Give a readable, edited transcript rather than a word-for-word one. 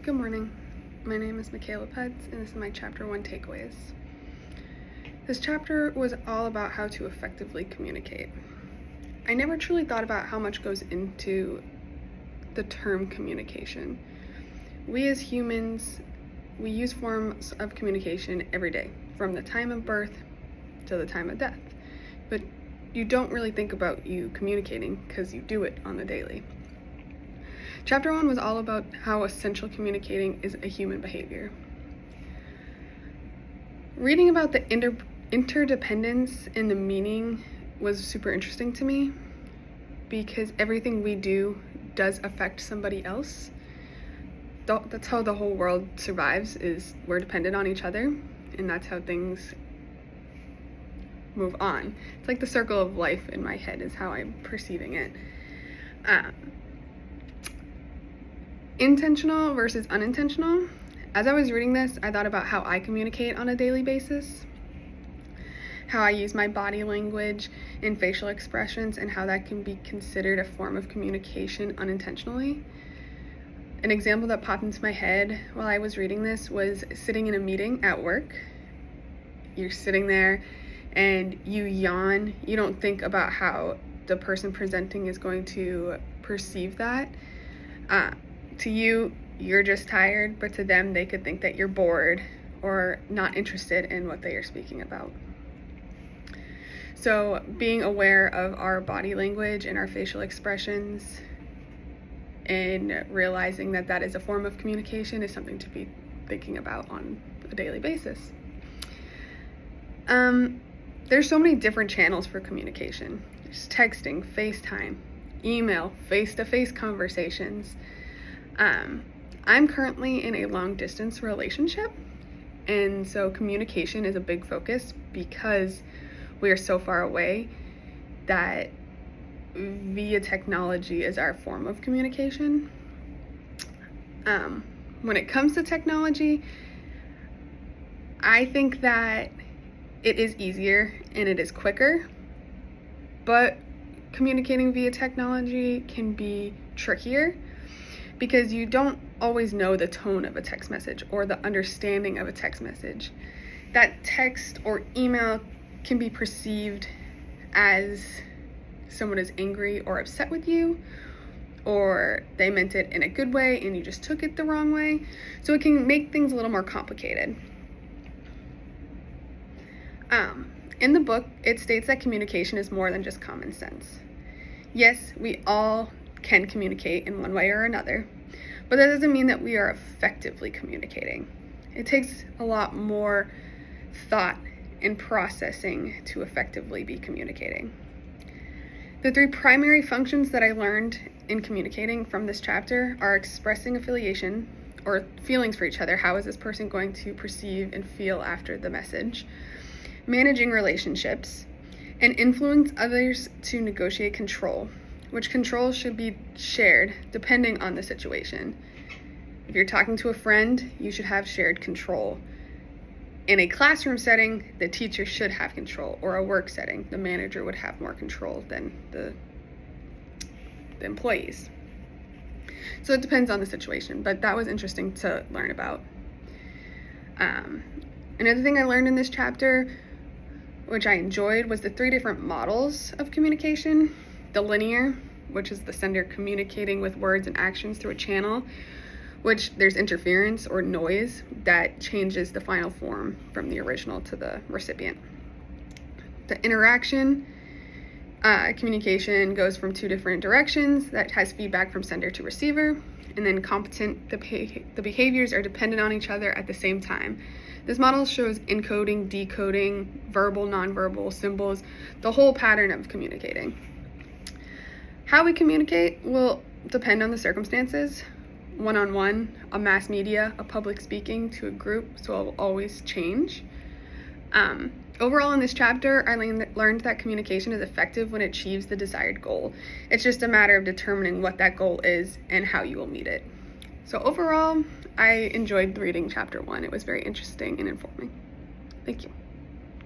Good morning. My name is Michaela Putz, and this is my Chapter 1 takeaways. This chapter was all about how to effectively communicate. I never truly thought about how much goes into the term communication. We as humans, we use forms of communication every day, from the time of birth to the time of death. But you don't really think about you communicating because you do it on the daily. Chapter 1 was all about how essential communicating is a human behavior. Reading about the interdependence and the meaning was super interesting to me because everything we do does affect somebody else. That's how the whole world survives, is we're dependent on each other, and that's how things move on. It's like the circle of life in my head is how I'm perceiving it. Intentional versus unintentional. As I was reading this, I thought about how I communicate on a daily basis, how I use my body language and facial expressions, and how that can be considered a form of communication unintentionally. An example that popped into my head while I was reading this was sitting in a meeting at work. You're sitting there and you yawn. You don't think about how the person presenting is going to perceive that. To you, you're just tired, but to them, they could think that you're bored or not interested in what they are speaking about. So being aware of our body language and our facial expressions and realizing that that is a form of communication is something to be thinking about on a daily basis. There's so many different channels for communication. There's texting, FaceTime, email, face-to-face conversations. I'm currently in a long-distance relationship, and so communication is a big focus because we are so far away that via technology is our form of communication. When it comes to technology, I think that it is easier and it is quicker, but communicating via technology can be trickier because you don't always know the tone of a text message or the understanding of a text message. That text or email can be perceived as someone is angry or upset with you, or they meant it in a good way and you just took it the wrong way. So it can make things a little more complicated. In the book, it states that communication is more than just common sense. Yes, we all can communicate in one way or another, but that doesn't mean that we are effectively communicating. It takes a lot more thought and processing to effectively be communicating. The 3 primary functions that I learned in communicating from this chapter are expressing affiliation or feelings for each other. How is this person going to perceive and feel after the message? Managing relationships, and influence others to negotiate control, which control should be shared depending on the situation. If you're talking to a friend, you should have shared control. In a classroom setting, the teacher should have control, or a work setting, the manager would have more control than the employees. So it depends on the situation, but that was interesting to learn about. Another thing I learned in this chapter, which I enjoyed, was the 3 different models of communication. The linear, which is the sender communicating with words and actions through a channel, which there's interference or noise that changes the final form from the original to the recipient. The interaction communication goes from 2 different directions that has feedback from sender to receiver, and then competent, the behaviors are dependent on each other at the same time. This model shows encoding, decoding, verbal, nonverbal, symbols, the whole pattern of communicating. How we communicate will depend on the circumstances. One-on-one, a mass media, a public speaking to a group, so it will always change. Overall in this chapter, I learned that communication is effective when it achieves the desired goal. It's just a matter of determining what that goal is and how you will meet it. So overall, I enjoyed reading chapter 1. It was very interesting and informing. Thank you.